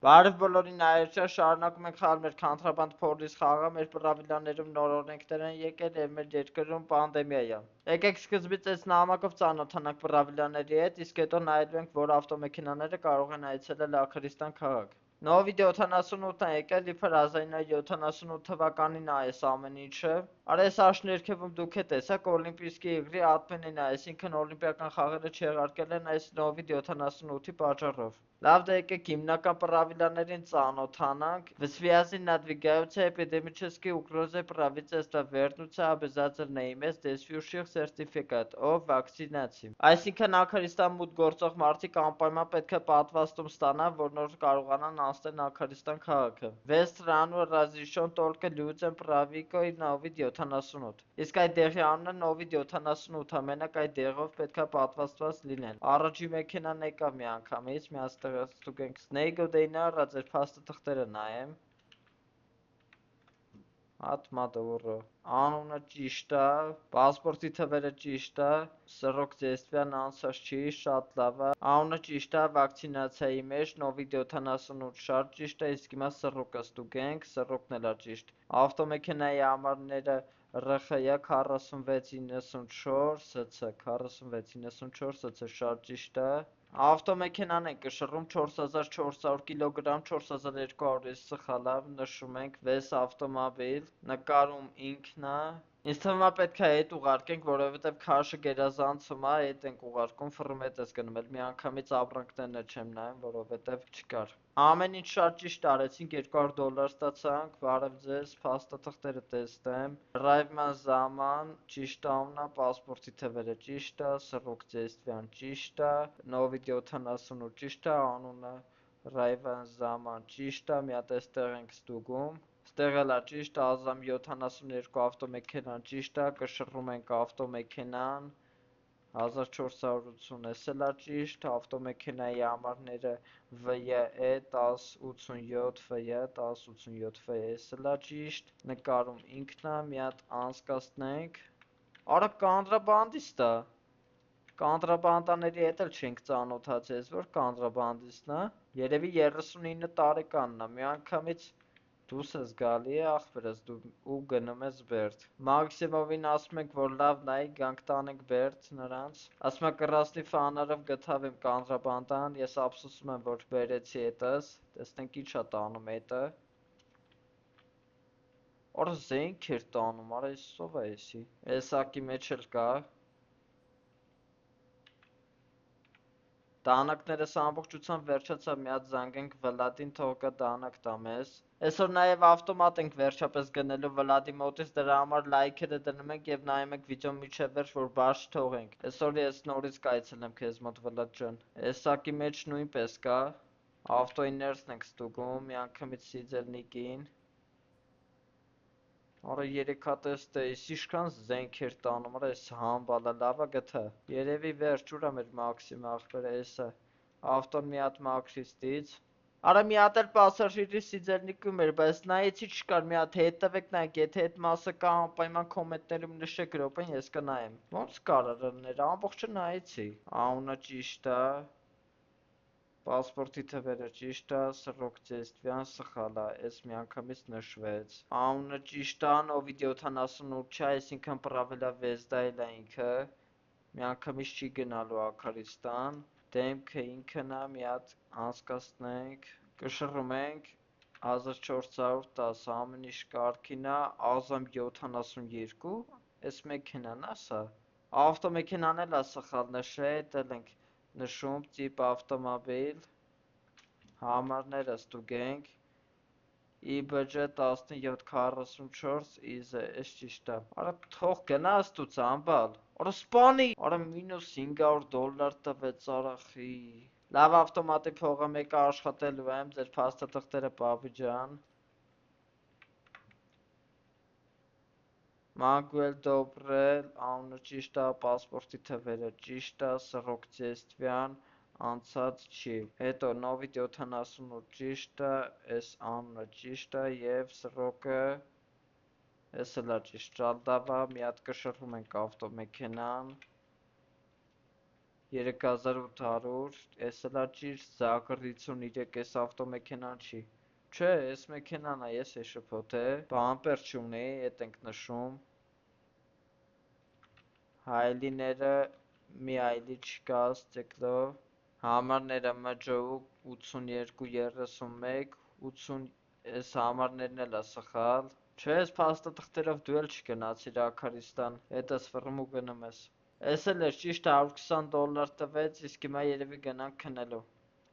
Բարև բոլորին այրճա շարունակում ենք խաղալ մեր Contraband Police խաղը, մեր պրավիլաներում նոր օրենքներ են եկել և մեր երկրում պանդեմիա է։ Եկեք սկզբից այս նամակով ծանոթանանք պրավիլաների հետ, իսկ հետո նայելու ենք, որ ավտոմեքենաները կարող են այցելել Աքրիստան քաղաք։ Նովի 78-ն է եկել իբր 1978 թվականին այս ամեն ինչը։ Արա այս աշ ներքևում դուք է տեսակ Օլիմպիական իգրի ադմինն է, այսինքն օլիմպիական խաղերը չեղարկել են այս նովի 78-ի պատճառով։ Լավ դե եկեք հիմնական պրավիլաներին ծանոթանանք։ В связи надвигающейся эпидемической угрозой правительство вернуться обязательно иметь действующий сертификат о вакцинации։ Այսինքն Աքրիստան մուտք գործող մարդիկ անպայման պետք է պատվաստում ստանան, որ նոր կարողանան անցնել Աքրիստան քաղաքը։ Весь страну разрешен только людям правикой նովի 78։ Իսկ այդ դեղի անունը նովի 78 ամենակ այդ դեղով պետք է պատվաստված լինեն։ Առաջի մեքենան եկավ մի անգամից, մի աստղαστուկ ենք Snake-ը ձեր փաստը թղթերը նայեմ։ Atmadoro։ Անունը ճիշտ է, պասպորտի թվերը ճիշտ է, սռոք ձեստվյան անցած չի, շատ լավ է։ Անունը ճիշտ է, վակցինացիայի մեջ նովի 78 շատ ճիշտ է, իսկ հիմա սռոկը ստուգենք, սռոկն էլ է ճիշտ։ Ավտոմեքենայի համարները ՌԽ 4694 ՍՑ 4694 ՍՑ շատ ճիշտ է։ Ավտոմեքենան է կշռում 4400 կիլոգրամ, 4200 սխալ է, նշում ենք վես ավտոմոբիլ, նկարում ինքն է։ Ինձ թվում է պետք է հետ ուղարկենք, որովհետև քաշը գերազանցում է, հետ ենք ուղարկում, ֆռում հետ ես գնում, էլ մի անգամից ապրանքներն չեմ նայում, որովհետև չկար։ Ամեն ինչ շատ ճիշտ արեցինք, $200 ստացանք, բարև ձեզ, փաստաթղթերը տեսնեմ։ Ռայվման Զաման, ճիշտ անունը, պասպորտի թվերը ճիշտ է, սռոք ձեստվյան ճիշտ է, նովի 78 ճիշտ է, անունը Ռայվան Զաման ճիշտ է, մի հատ էստեղ ենք ստուգում։ Ստեղ էլ է ճիշտ, Ազամ 72 ավտոմեքենան ճիշտ է, կշռում ենք ավտոմեքենան, 1480 էս էլ է ճիշտ, ավտոմեքենայի համարները VE 1087 FY 1087 FY էս էլ է ճիշտ, նկարում ինքն է, մի հատ անցկացնենք։ Արա կանտրաբանդիստ է։ Կանտրաբանդաների հետ էլ չենք ծանոթացել, որ կանտրաբանդիստն է։ Երևի 39 տարեկանն է, մի անգամից դուս ես գալի է աղբերս ու գնում ես Բերդ։ Մաքսիմովին ասում ենք, որ լավ նայի, գանք տանենք Բերդ նրանց։ Ասում է կռասնի ֆանարով գտավ իմ կանտրաբանդան, ես ափսոսում եմ, որ բերեցի հետս, տեսնենք ինչ է տանում հետը։ Արա զենք էր տանում, արա ես սով է եսի։ Էսակի մեջ էլ կա։ Դանակներս ամբողջությամբ վերջացավ, մի հատ զանգենք Վլադին, թող գա դանակ տա մեզ։ Այսօր նաև ավտոմատ ենք վերջապես գնելու Վլադի մոտից, դրա համար լայքերը դնում ենք եւ նայում ենք վիդեո միջև վերջ, որ բաց չթողենք։ Այսօր ես նորից կայցելեմ քեզ մոտ Վլադ ջան։ Էսակի մեջ նույնպես կա։ Ավտոիներսն ենք ստուգում, մի անգամից Սիձելնիկին։ Արա 3 հատ էստե, ինչքան զենք էր տանում, արա էս համբալը լավա գթա։ Երևի վերջ ուրա մեր Մաքսիմը ախպերը էսը։ Ավտոն մի հատ Մաքրիստից։ Արա մի հատ էլ պասաժիրի Սիձելնիկում էր, բայց նայեցի չկար, մի հատ հետևեք նայեք, եթե այդ մասը կա անպայման կոմենտներում նշեք րոպեն, ես կնայեմ։ Ոնց կար արաններ, ամբողջը նայեցի։ Անունը ճիշտ է։ Պասպորտի թվերը ճիշտ է, սռոք ձեստվյան սխալ է, էս մի անգամից նշվեց։ Անունը ճիշտ է, նովի 78 չէ, այսինքն պրավիլա վեզդայել է ինքը։ Մի անգամից չի գնալու Աքարիստան։ Դեմքը ինքն է, մի հատ անցկացնենք, կշռում ենք 1410, ամեն ինչ կարգին է, Ազամ 72, էս մեքենան է սա։ Ավտոմեքենան էլ է սխալ նշել, դել ենք նշում տիպ ավտոմոբիլ, համարները ստուգենք, IBJ 1744 IZ, էս ճիշտ է։ Արա թող գնա աստուց ամբալ, արա սպանի, արա մինուս $500 տվեց արախի։ Լավ ավտոմատի փողը մեկը աշխատելու եմ, ձեր փաստաթղթերը պապի ջան։ Մանգուել Դոբրել, անունը ճիշտ է, պասպորտի թվերը ճիշտ է, սռոք ձեստվյան, անցած չի։ Հետո նովի 78 ճիշտ է, էս անունը ճիշտ է եւ սռոկը էս էլ է ճիշտ, շատ լավ է, մի հատ կշռում ենք ավտոմեքենան։ 3800, ես էլա ճիշտ Զակր 53 էս ավտոմեքենան չի։ Չէ, էս մեքենան է, ես է շփոթ է, բամպեր չունի, էդ ենք նշում։ Հայլիները մի այլի չկա, ստեքլո, համարները MջՈ 8231, 80, այս համարներն էլ է սխալ։ Չէ, այս փաստաթղթերով դու էլ չգնացիր Աքարիստան, հետս վռմ ու գնում ես։ Էս էլ էր ճիշտ $120 տվեց, իսկ հիմա երևի գնանք քնելու։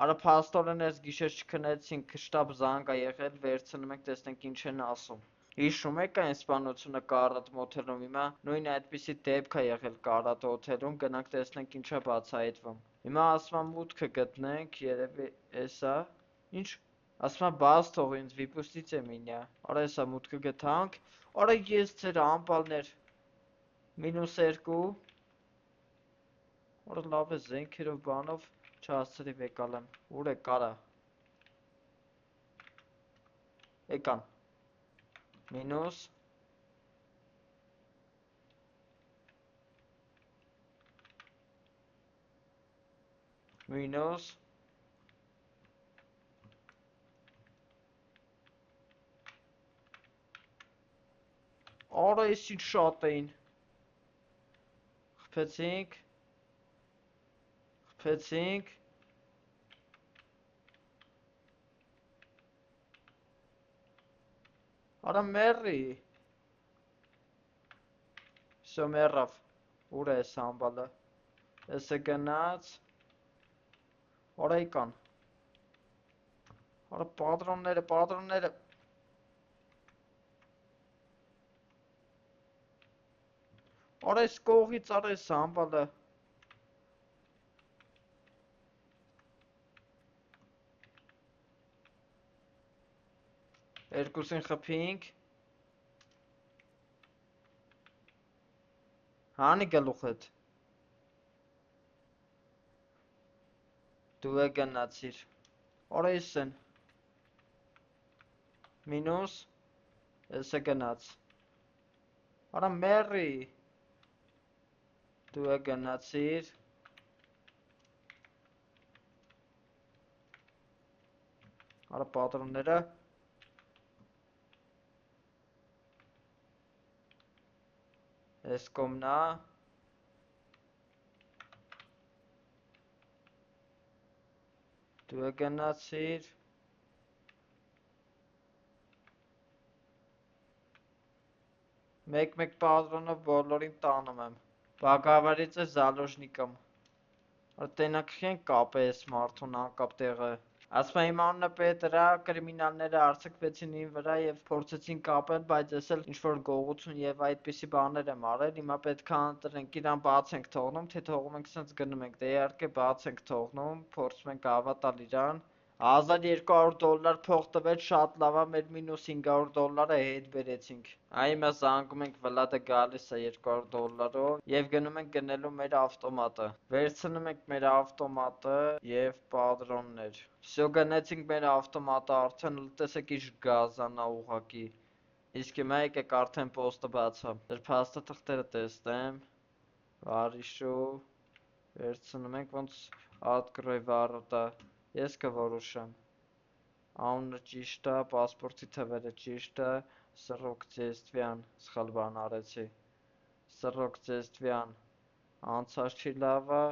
Արա փաստորեն այս գիշեր չքնեցինք, շտապ զանգ ա եղել, վերցնում ենք, տեսնենք ինչ են ասում։ Հիշում եք այն սպանությունը Կարատ մոթելում, հիմա նույն այդպիսի դեպք է եղել Կարատ հոթելում, գնանք տեսնենք ինչա բացահայտվում։ Հիմա ասում եմ մուտքը գտնենք, երևի էսա, ինչ, ասում եմ բաց թող ինձ վիպուստից է մինյա, արա էսա մուտքը գտանք, արա ես ձեր ամպալներ, -2, արա լավ է զենքերով բանով, չհասցրի վեկալեմ, ուր է կարա, եկան, մինուս, մինուս, արա ես ինչ շատ էին, խփեցինք, արա մերի, սո մերավ, ուր է ես ամբալը, ես է գնաց, արա եկան, արա պատրոնները, արա ես կողից արա ես ամբալը, երկուսին խփինք, հանի գլուխդ, դու է գնացիր, արա ես են, մինուս, ես է գնաց, արա մերի, դու է գնացիր, արա պատրոնները, ես կոմնա, դու է գնացիր, մեկ պատրոնով բոլորին տանում եմ, բագավարից է զալոժնիկում, տենակ խենք կապ է ես մարդուն անկապ տեղը, ասում եմ իմ անունը Պետր ա, կրիմինալները արձակվեցին իմ վրա և փորձեցին կապել, բայց ես էլ ինչ-որ գողություն և այդպիսի բաներ եմ արել, հիմա պետք է ընտրենք իրան բաց ենք թողնում, թե թողում ենք սենց գնում ենք, դե իհարկե բաց ենք թողնում, փորձում ենք հավատալ իրան, $1200 փող տվեց, շատ լավ ա, մեր -$500-ը հետ բերեցինք, այ հիմա զանգում ենք Վլադը գալիս է $200-ով և գնում ենք գնելու մեր ավտոմատը, վերցնում ենք մեր ավտոմատը և պատրոններ, Всё գնեցինք մեր ավտոմատը արդեն, տեսեք ինչ գազանա ուղղակի, իսկ հիմա եկեք արդեն պոստը բացամ, ձեր փաստաթղթերը տեսնեմ, վարիշու, վերցնում ենք ոնց открой վարորդա, ես կորոշեմ, անունը ճիշտ ա, պասպորտի թվերը ճիշտ ա, Սռոկ Ձեստվյան, սխալ բան արեցի, Սռոկ Ձեստվյան, անցած չի լավ ա,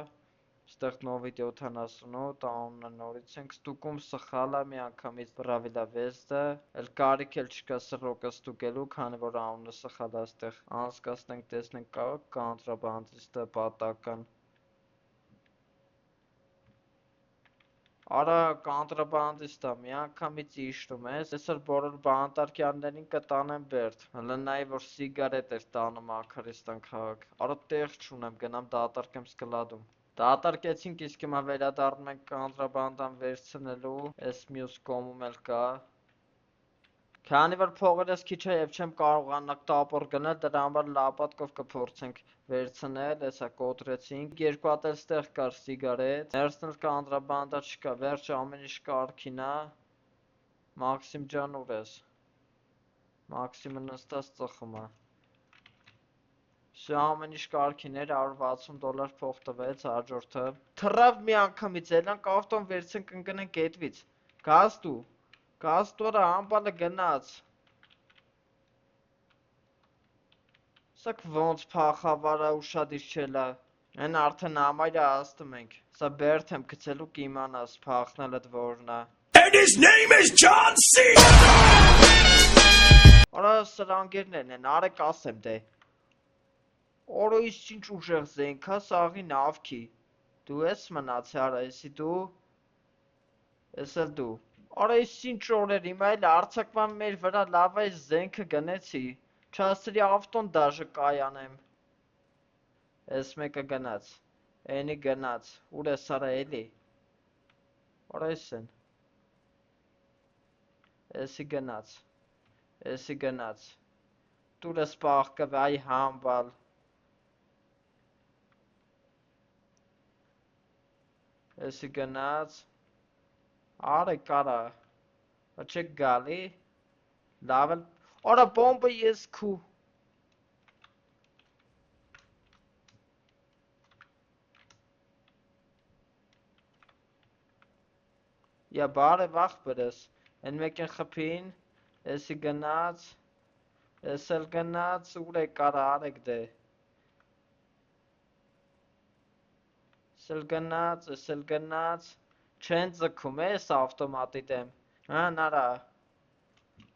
ստեղ նովիդ 78, անունը նորից ենք ստուգում, սխալ ա, միանգամից պրավիլա վեստը, էլ կարիք էլ չկա Սռոկը ստուգելու, քանի որ անունը սխալ ա ստեղ, անցկացնենք, տեսնենք կա կոնտրաբանդիստը պատական, Արա կոնտրաբանդիստ ա, միանգամից իշտում ես, այսօր բոլոր բանտարկյալներին կտանեմ Բերդ, լնայի որ սիգարետ էր տանում Աքարիստան քաղաք, արա տեղ չունեմ, գնամ դատարկեմ Սկլադում, դատարկեցինք, իսկ հիմա վերադառնում ենք կոնտրաբանդան վերցնելու, այս մյուս կոմում էլ կա, քանի որ փողերս քիչ է և չեմ կարողանա տապոր գնել, դրա համար լապատկով կփորձենք վերցնել, հեսա կոտրեցինք, երկու հատ էլ ստեղ կար սիգարետ, ներսնել կոնտրաբանդա չկա, վերջը ամեն ինչ կարգին ա, Մաքսիմ ջան ուր ես, Մաքսիմը նստած ծխում ա, Սա ամեն ինչ կարգին էր, $160 փող տվեց հաջորդը։ Թռավ մի անգամից, ելանք ավտոն վերցենք ընկնենք հետվից։ Գաստորը ամբալը գնաց։ Սակ ոնց փախավարա ուշադիր չելա։ Են արդեն ամայրը աստում ենք։ Սա բերդ եմ գցելու կիմանաս փախնելդ որնա։ And his name is John C. Արա սրանգերներն են, արեք ասեմ դե։ Օրո ის ինչ ուժեղ զենքա սաղի նավքի։ Դու ես մնացի արա, եսի դու։ Ես էլ դու։ Արա ის ինչ օրեր հիմա էլ արձակման մեր վրա լավ այս զենքը գնեցի։ Չաստրի ավտոն դաժը կայանեմ։ Ես մեկը գնաց։ Էնի գնաց։ Ուր ես արա էլի։ Արա ես են։ Եսի գնաց։ Դուր ես պաղկվ այ համբալ։ Եսի գնաց, արեք արա, չեք գալի, լավ էլ, արա բոմբը ես քու, յա բարև աղբերս, են մեկ են խպին, եսի գնաց, ես էլ գնաց, ուր եք արա, արեք դե, ես էլ գնաց, չեն ձգում ես ավտոմատի դեմ, հան արա,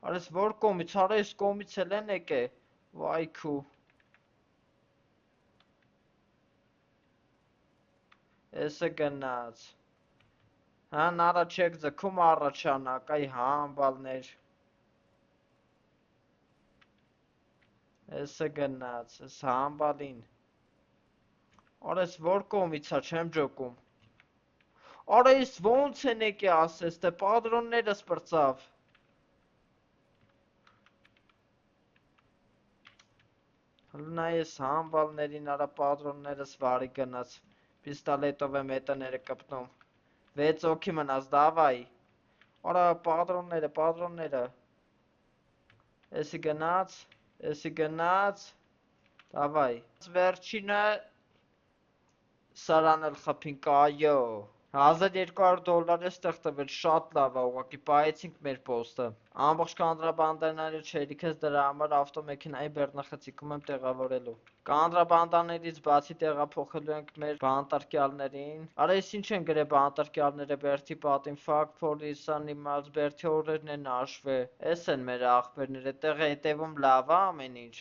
արես որ կոմից, արա ես կոմից էլ են եք է, վայ քու, ես է գնաց, հան արա չեք ձգում առաջանակ, այ համբալներ, ես է գնաց, ես համբալին, Արես որ կոմիցա չեմ ջոկում։ Արա ես ոնց են եկի ասես, թե պատրոններս պրծավ։ Հլնա ես համբալներին արա պատրոններս վարի գնաց, պիստալետով եմ հետները կպնում։ 6 օքի մնաց, դավայ։ Արա պատրոնները։ Եսի գնաց, դավայ։ Վերջինը Սարանել խփին կայո, $1200 էստեղ տվել շատ լավ է, ուղղակի պայեցինք մեր պոստը, ամբողջ կանտրաբանդաները չերիքս դրա համար ավտոմեքենայի բեռնախցիկում եմ տեղավորելու, կանտրաբանդաներից բացի տեղափոխելու ենք մեր բանտարկյալներին, արա ես ինչ են գրե բանտարկյալները բերդի պատին, fuck police animals, բերդի օրերն են աշվե, ես են մեր աղբերները, տեղ հետևում լավ է ամեն ինչ։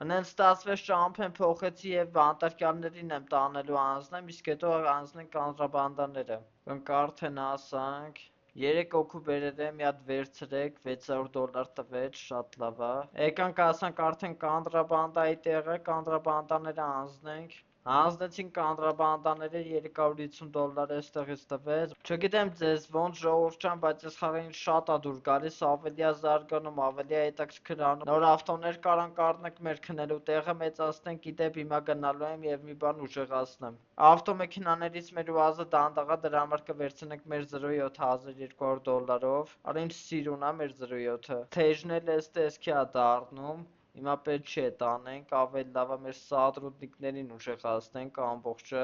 Անեն ստացվեց ճամփեն փոխեցի և բանտարկյալներին եմ տանելու անձնեմ, իսկ հետո անձնենք կանտրաբանդաները։ Կնք արդեն ասանք, 3 օքու բերել եմ, մի հատ վերցրեք, $600 տվեց, շատ լավ է։ Եկանք ասանք արդեն կանտրաբանդայի տեղը, կանտրաբանդաները անձնենք։ Հանձնեցին կանտրաբանդաները $350 էստեղից տվեց։ Չգիտեմ ձեզ ոնց ժողովուրդ, բայց այս խաղին շատ ա դուր գալիս, ավելի ա զարգանում, ավելի ա հետաքրքիր անում։ Նոր ավտոներ կարանք առնենք մեր քնելու տեղը մեծացնենք, իդեպ հիմա գնալու եմ եւ մի բան ուժեղացնեմ։ Ավտոմեքենաներից մեր ուազը դանդաղա դրա համար կվերցնենք մեր 0.7200-ով։ Արա ինչ սիրուն ա մեր 0.7-ը։ Թեժն էլ էս տեսքի ա դառնում։ Հիմա պետք չէ տանենք, ավելի լավ է մեր սատրուդնիկներին ուժեղացնենք ամբողջը,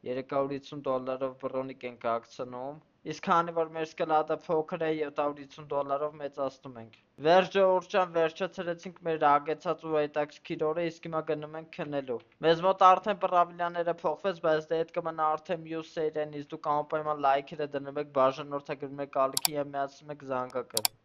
$350-ով բռոնիկ ենք ակցնում, իսկ քանի որ մեր սկլատը փոքր է $750-ով մեծացնում ենք։ Վերջ ժողովուրդ, վերջացրեցինք մեր ագեցած ու հետաքրքիր օրը, իսկ հիմա գնում ենք քնելու։ Մեզ մոտ արդեն պրավիլյաները փոխվեց, բայց դե հետ կմնա արդեն մյուս սերիանից, դուք անպայման լայքերը դնում եք, բաժանորդագրում եք ալիքին և միացնում եք զանգակը։